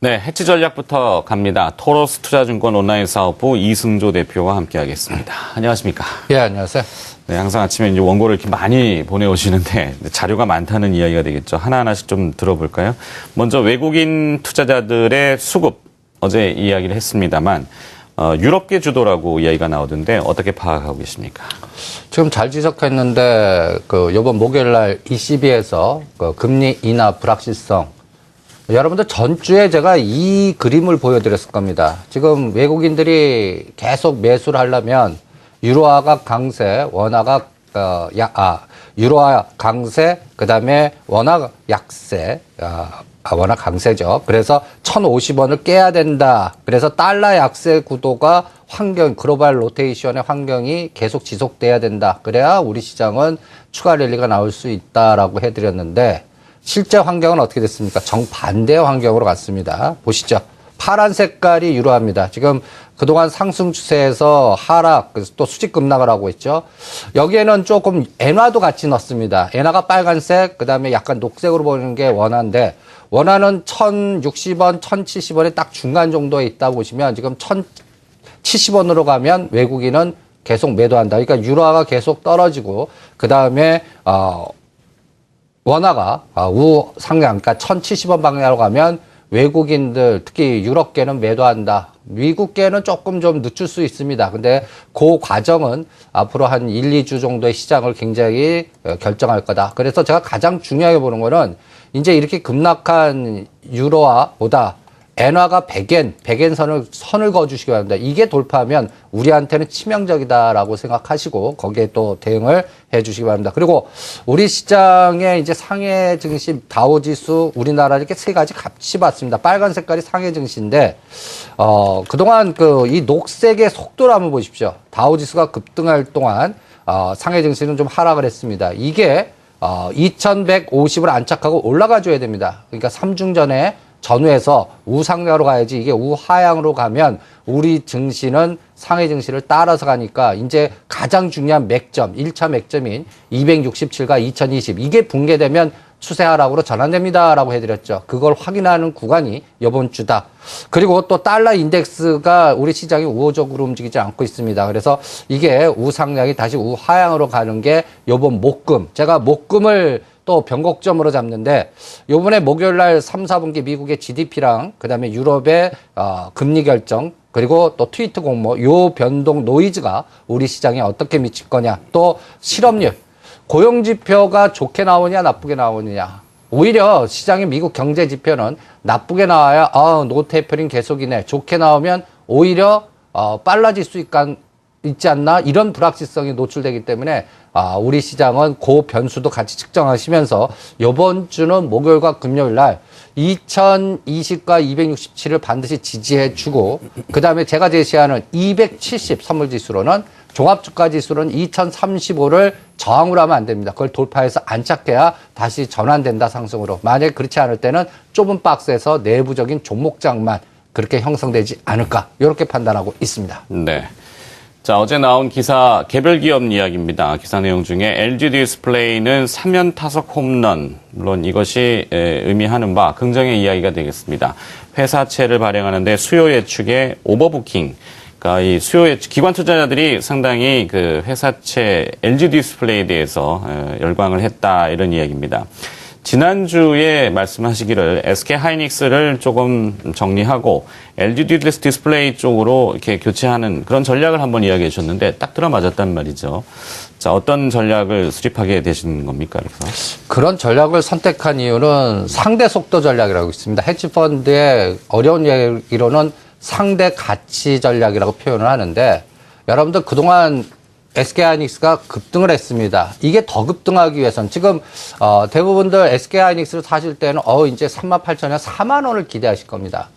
네, 해치 전략부터 갑니다. 토로스 투자증권 온라인 사업부 이승조 대표와 함께하겠습니다. 안녕하십니까? 예, 안녕하세요. 네, 항상 아침에 이제 원고를 이렇게 많이 보내오시는데 자료가 많다는 이야기가 되겠죠. 하나하나씩 좀 들어볼까요? 먼저 외국인 투자자들의 수급 어제 이야기를 했습니다만 유럽계 주도라고 이야기가 나오던데 어떻게 파악하고 계십니까? 지금 잘 지적했는데 이번 목요일날 ECB에서 금리 인하 불확실성. 여러분들 전주에 제가 이 그림을 보여드렸을 겁니다. 지금 외국인들이 계속 매수를 하려면 유로화가 강세, 원화가 유로화 강세, 그다음에 원화 약세, 원화 강세죠. 그래서 1,050원을 깨야 된다. 그래서 달러 약세 구도가 글로벌 로테이션의 환경이 계속 지속돼야 된다. 그래야 우리 시장은 추가 랠리가 나올 수 있다라고 해드렸는데 실제 환경은 어떻게 됐습니까? 정반대의 환경으로 갔습니다. 보시죠. 파란 색깔이 유로화입니다. 지금 그동안 상승 추세에서 하락, 또 수직 급락을 하고 있죠. 여기에는 조금 엔화도 같이 넣습니다. 엔화가 빨간색, 그 다음에 약간 녹색으로 보이는 게 원화인데, 원화는 1,060원, 1,070원의 딱 중간 정도에 있다 보시면 지금 1,070원으로 가면 외국인은 계속 매도한다. 그러니까 유로화가 계속 떨어지고, 그 다음에, 원화가 우상향, 그러니까 1,070원 방향으로 가면 외국인들, 특히 유럽계는 매도한다. 미국계는 조금 좀 늦출 수 있습니다. 근데 그 과정은 앞으로 한 1, 2주 정도의 시장을 굉장히 결정할 거다. 그래서 제가 가장 중요하게 보는 거는 이제 이렇게 급락한 유로화보다 엔화가 100엔 선을 그어주시기 바랍니다. 이게 돌파하면 우리한테는 치명적이다라고 생각하시고 거기에 또 대응을 해주시기 바랍니다. 그리고 우리 시장에 이제 상해 증시, 다우지수, 우리나라 이렇게 세 가지 같이 봤습니다. 빨간 색깔이 상해 증시인데 그동안 이 녹색의 속도를 한번 보십시오. 다우지수가 급등할 동안 상해 증시는 좀 하락을 했습니다. 이게 2150을 안착하고 올라가 줘야 됩니다. 그러니까 3중 전후에서 우상향으로 가야지 이게 우하향으로 가면 우리 증시는 상해 증시를 따라서 가니까 이제 가장 중요한 맥점, 1차 맥점인 267과 2020 이게 붕괴되면 추세 하락으로 전환됩니다라고 해드렸죠. 그걸 확인하는 구간이 이번 주다. 그리고 또 달러 인덱스가 우리 시장이 우호적으로 움직이지 않고 있습니다. 그래서 이게 우상향이 다시 우하향으로 가는 게 이번 목금. 제가 목금을 또 변곡점으로 잡는데 요번에 목요일 날 3, 4분기 미국의 GDP랑 그다음에 유럽의 금리 결정 그리고 또 트위터 공모 요 변동 노이즈가 우리 시장에 어떻게 미칠 거냐. 또 실업률, 고용 지표가 좋게 나오냐 나쁘게 나오느냐. 오히려 시장의 미국 경제 지표는 나쁘게 나와야 노테이퍼링 계속이네. 좋게 나오면 오히려 빨라질 수 있지 않나 이런 불확실성이 노출되기 때문에 우리 시장은 그 변수도 같이 측정하시면서 이번 주는 목요일과 금요일 날 2020과 267을 반드시 지지해주고 그 다음에 제가 제시하는 270 선물지수로는 종합주가지수로는 2035를 저항으로 하면 안 됩니다. 그걸 돌파해서 안착해야 다시 전환된다 상승으로. 만약에 그렇지 않을 때는 좁은 박스에서 내부적인 종목장만 그렇게 형성되지 않을까 이렇게 판단하고 있습니다. 네. 자, 어제 나온 기사 개별 기업 이야기입니다. 기사 내용 중에 LG 디스플레이는 3연 타석 홈런. 물론 이것이 의미하는 바 긍정의 이야기가 되겠습니다. 회사채를 발행하는데 수요 예측에 오버부킹. 그러니까 이 수요 예측 기관 투자자들이 상당히 그 회사채 LG 디스플레이에 대해서 열광을 했다 이런 이야기입니다. 지난주에 말씀하시기를 SK 하이닉스를 조금 정리하고 LG 디스플레이 쪽으로 이렇게 교체하는 그런 전략을 한번 이야기해 주셨는데 딱 들어맞았단 말이죠. 자, 어떤 전략을 수립하게 되신 겁니까? 그래서 그런 전략을 선택한 이유는 상대 속도 전략이라고 있습니다. 헤지펀드의 어려운 얘기로는 상대 가치 전략이라고 표현을 하는데 여러분들 그동안 SK하이닉스가 급등을 했습니다. 이게 더 급등하기 위해서는 지금 대부분들 SK하이닉스를 사실 때는 이제 38,000원, 4만 원을 기대하실 겁니다.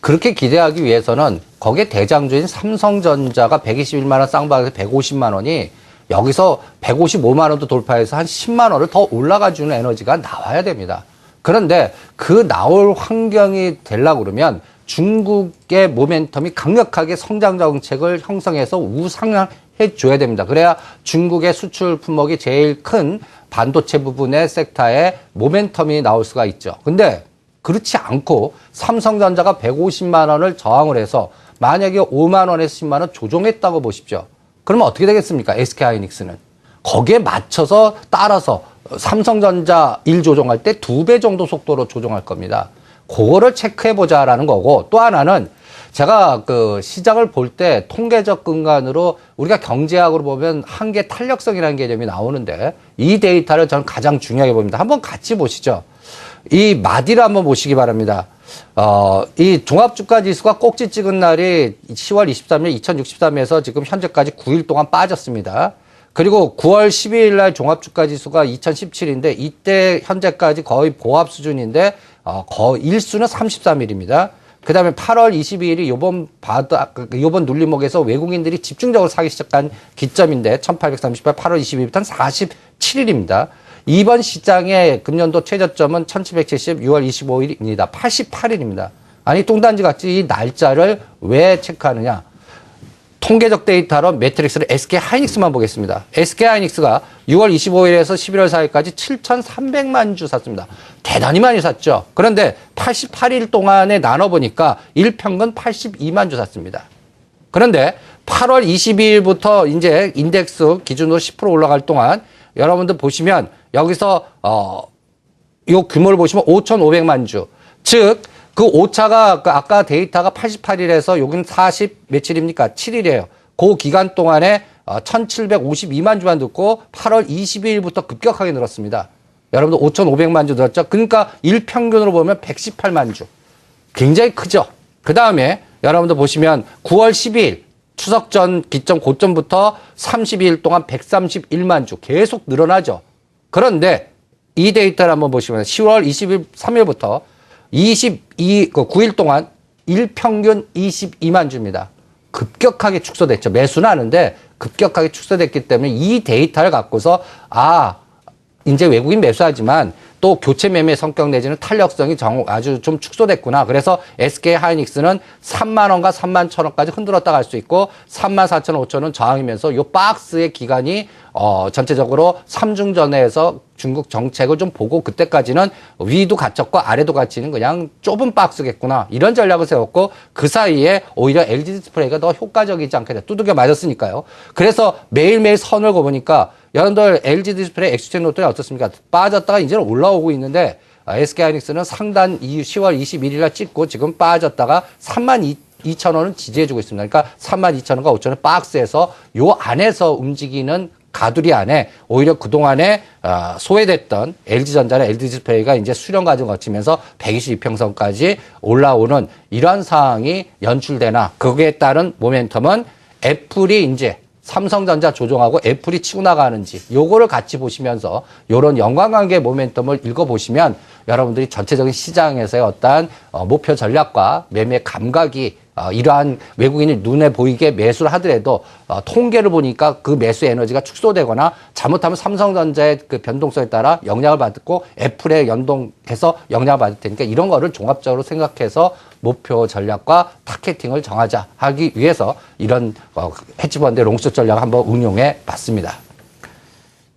그렇게 기대하기 위해서는 거기에 대장주인 삼성전자가 121만 원 쌍방에서 150만 원이 여기서 155만 원도 돌파해서 한 10만 원을 더 올라가주는 에너지가 나와야 됩니다. 그런데 그 나올 환경이 되려고 그러면 중국의 모멘텀이 강력하게 성장 정책을 형성해서 우상향 해줘야 됩니다. 그래야 중국의 수출 품목이 제일 큰 반도체 부분의 섹터에 모멘텀이 나올 수가 있죠. 근데 그렇지 않고 삼성전자가 150만 원을 저항을 해서 만약에 5만 원에서 10만 원 조정했다고 보십시오. 그러면 어떻게 되겠습니까? SK하이닉스는. 거기에 맞춰서 따라서 삼성전자 1 조정할 때 2배 정도 속도로 조정할 겁니다. 그거를 체크해보자라는 거고, 또 하나는 제가 그 시장을 볼 때 통계적 근간으로 우리가 경제학으로 보면 한계 탄력성이라는 개념이 나오는데 이 데이터를 저는 가장 중요하게 봅니다. 한번 같이 보시죠. 이 마디를 한번 보시기 바랍니다. 이 종합주가지수가 꼭지 찍은 날이 10월 23일 2063에서 지금 현재까지 9일 동안 빠졌습니다. 그리고 9월 12일 날 종합주가지수가 2017인데 이때 현재까지 거의 보합 수준인데 거의 일수는 33일입니다. 그 다음에 8월 22일이 요번 눌림목에서 외국인들이 집중적으로 사기 시작한 기점인데 1838 8월 22일부터는 47일입니다. 이번 시장의 금년도 최저점은 1770 6월 25일입니다. 88일입니다. 아니 뚱딴지 같이 이 날짜를 왜 체크하느냐. 통계적 데이터로 매트릭스를 SK하이닉스만 보겠습니다. SK하이닉스가 6월 25일에서 11월 4일까지 7,300만 주 샀습니다. 대단히 많이 샀죠. 그런데 88일 동안에 나눠보니까 일평균 82만 주 샀습니다. 그런데 8월 22일부터 이제 인덱스 기준으로 10% 올라갈 동안 여러분들 보시면 여기서 요 규모를 보시면 5,500만 주. 즉 그 오차가 아까 데이터가 88일에서 여기는 40 며칠입니까? 7일이에요. 그 기간 동안에 1,752만 주만 듣고 8월 22일부터 급격하게 늘었습니다. 여러분들 5,500만 주 늘었죠? 그러니까 일평균으로 보면 118만 주. 굉장히 크죠? 그 다음에 여러분들 보시면 9월 12일 추석 전 기점 고점부터 32일 동안 131만 주 계속 늘어나죠. 그런데 이 데이터를 한번 보시면 10월 23일부터 9일 동안 일평균 22만 주입니다. 급격하게 축소됐죠. 매수는 하는데 급격하게 축소됐기 때문에 이 데이터를 갖고서 이제 외국인 매수하지만 또 교체 매매 성격 내지는 탄력성이 아주 좀 축소됐구나. 그래서 SK하이닉스는 3만 원과 3만 1천 원까지 흔들었다 갈 수 있고 3만 4천 5천 원 저항이면서 요 박스의 기간이 전체적으로 삼중전에서 중국 정책을 좀 보고 그때까지는 위도 갇혔고 아래도 갇히는 그냥 좁은 박스겠구나. 이런 전략을 세웠고 그 사이에 오히려 LG 디스플레이가 더 효과적이지 않겠냐. 두들겨 맞았으니까요. 그래서 매일매일 선을 그어보니까 여러분들 LG 디스플레이 엑스체인 노트는 어떻습니까? 빠졌다가 이제는 올라오고 있는데 SK하이닉스는 상단 10월 21일 날 찍고 지금 빠졌다가 3만 2천 원은 지지해주고 있습니다. 그러니까 3만 2천 원과 5천 원 박스에서 요 안에서 움직이는 가두리 안에 오히려 그동안에 소외됐던 LG전자나 LG디스플레이가 이제 수렴 과정 거치면서 122평선까지 올라오는 이런 상황이 연출되나 거기에 따른 모멘텀은 애플이 이제 삼성전자 조정하고 애플이 치고 나가는지 요거를 같이 보시면서 요런 연관관계 모멘텀을 읽어보시면 여러분들이 전체적인 시장에서의 어떠한 목표 전략과 매매 감각이 이러한 외국인이 눈에 보이게 매수를 하더라도 통계를 보니까 그 매수 에너지가 축소되거나 잘못하면 삼성전자의 그 변동성에 따라 영향을 받고 애플에 연동해서 영향을 받을 테니까 이런 거를 종합적으로 생각해서 목표 전략과 타겟팅을 정하자 하기 위해서 이런 헤지펀드 롱숏 전략을 한번 응용해 봤습니다.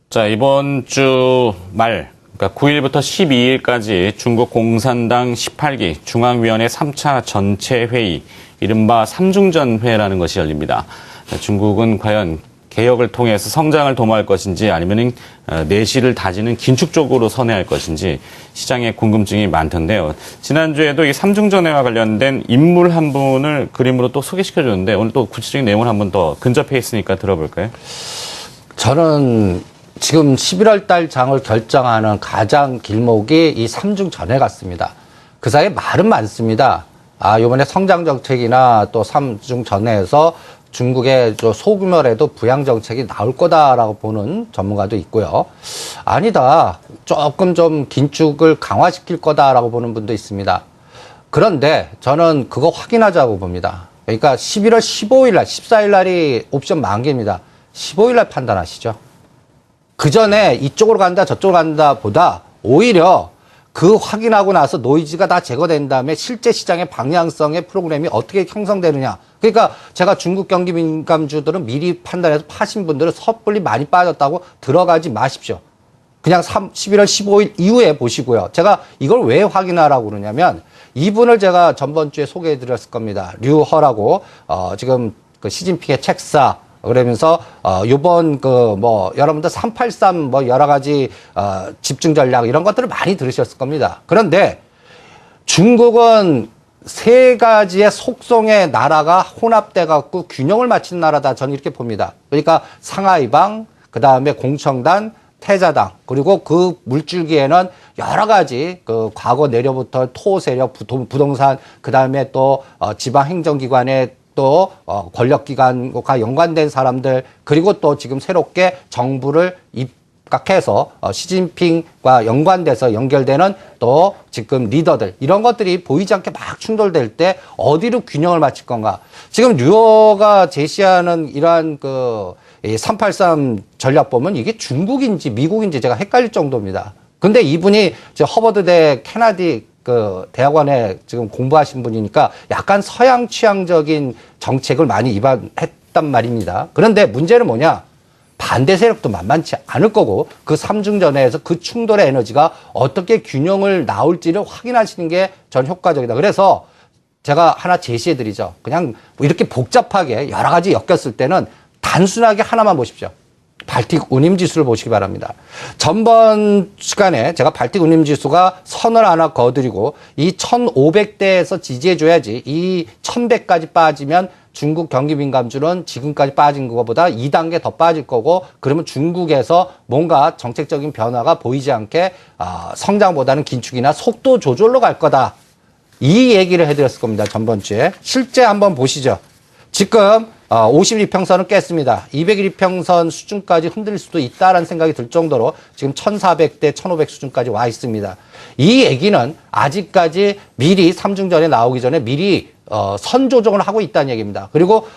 자, 이번 주 말 그러니까 9일부터 12일까지 중국 공산당 18기 중앙위원회 3차 전체 회의, 이른바 삼중전회라는 것이 열립니다. 중국은 과연 개혁을 통해서 성장을 도모할 것인지 아니면 내실을 다지는 긴축적으로 선회할 것인지 시장에 궁금증이 많던데요. 지난주에도 이 삼중전회와 관련된 인물 한 분을 그림으로 또 소개시켜줬는데 오늘 또 구체적인 내용을 한번 더 근접해 있으니까 들어볼까요? 저는 지금 11월 달 장을 결정하는 가장 길목이 이 삼중전회 같습니다. 그 사이에 말은 많습니다. 요번에 성장정책이나 또 삼중전회에서 중국의 소규모라도 부양정책이 나올 거다라고 보는 전문가도 있고요. 아니다. 조금 좀 긴축을 강화시킬 거다라고 보는 분도 있습니다. 그런데 저는 그거 확인하자고 봅니다. 그러니까 11월 15일 날, 14일 날이 옵션 만기입니다. 15일 날 판단하시죠. 그 전에 이쪽으로 간다 저쪽으로 간다 보다 오히려 그 확인하고 나서 노이즈가 다 제거된 다음에 실제 시장의 방향성의 프로그램이 어떻게 형성되느냐. 그러니까 제가 중국 경기 민감주들은 미리 판단해서 파신 분들은 섣불리 많이 빠졌다고 들어가지 마십시오. 그냥 11월 15일 이후에 보시고요. 제가 이걸 왜 확인하라고 그러냐면 이분을 제가 전번 주에 소개해 드렸을 겁니다. 류허라고 지금 그 시진핑의 책사 그러면서 요번 그 뭐 여러분들 383 뭐 여러 가지 집중 전략 이런 것들을 많이 들으셨을 겁니다. 그런데 중국은 세 가지의 속성의 나라가 혼합돼 갖고 균형을 맞춘 나라다. 저는 이렇게 봅니다. 그러니까 상하이방, 그다음에 공청단, 태자당, 그리고 그 물줄기에는 여러 가지 그 과거 내려부터 토 세력, 부동산, 그다음에 또 지방 행정기관의 또 권력기관과 연관된 사람들, 그리고 또 지금 새롭게 정부를 입각해서 시진핑과 연관돼서 연결되는 또 지금 리더들, 이런 것들이 보이지 않게 막 충돌될 때 어디로 균형을 맞출 건가. 지금 류어가 제시하는 이러한 그 383 전략 보면 이게 중국인지 미국인지 제가 헷갈릴 정도입니다. 근데 이분이 허버드대 케네디 그 대학원에 지금 공부하신 분이니까 약간 서양 취향적인 정책을 많이 입안했단 말입니다. 그런데 문제는 뭐냐? 반대 세력도 만만치 않을 거고 그 삼중전에서 그 충돌의 에너지가 어떻게 균형을 나올지를 확인하시는 게 전 효과적이다. 그래서 제가 하나 제시해 드리죠. 그냥 이렇게 복잡하게 여러 가지 엮였을 때는 단순하게 하나만 보십시오. 발틱 운임지수를 보시기 바랍니다. 전번 시간에 제가 발틱 운임지수가 선을 하나 그어드리고 이 1500대에서 지지해줘야지 이 1100까지 빠지면 중국 경기 민감주는 지금까지 빠진 것보다 2단계 더 빠질 거고, 그러면 중국에서 뭔가 정책적인 변화가 보이지 않게 성장보다는 긴축이나 속도 조절로 갈 거다. 이 얘기를 해드렸을 겁니다. 전번 주에. 실제 한번 보시죠. 지금 51평선을 깼습니다. 201평선 수준까지 흔들릴 수도 있다라는 생각이 들 정도로 지금 1400대 1500 수준까지 와 있습니다. 이 얘기는 아직까지 미리 삼중전에 나오기 전에 미리 선 조정을 하고 있다는 얘기입니다. 그리고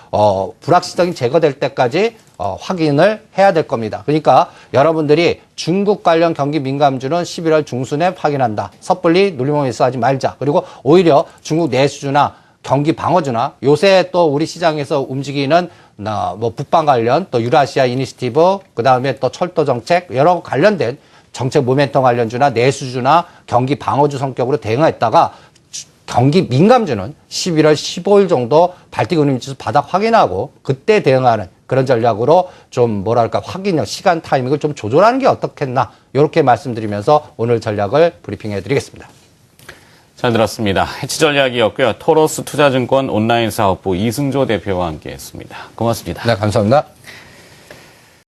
불확실성이 제거될 때까지 확인을 해야 될 겁니다. 그러니까 여러분들이 중국 관련 경기 민감주는 11월 중순에 확인한다. 섣불리 눌림목에서 하지 말자. 그리고 오히려 중국 내수주나 경기 방어주나 요새 또 우리 시장에서 움직이는 뭐 북방 관련 또 유라시아 이니시티브, 그다음에 또 철도 정책, 여러 관련된 정책 모멘텀 관련주나 내수주나 경기 방어주 성격으로 대응했다가 경기 민감주는 11월 15일 정도 발틱 운임지수 바닥 확인하고 그때 대응하는 그런 전략으로 좀 뭐랄까 확인력, 시간 타이밍을 좀 조절하는 게 어떻겠나, 이렇게 말씀드리면서 오늘 전략을 브리핑해 드리겠습니다. 잘 들었습니다. 해치 전략이었고요. 토로스 투자증권 온라인 사업부 이승조 대표와 함께했습니다. 고맙습니다. 네, 감사합니다.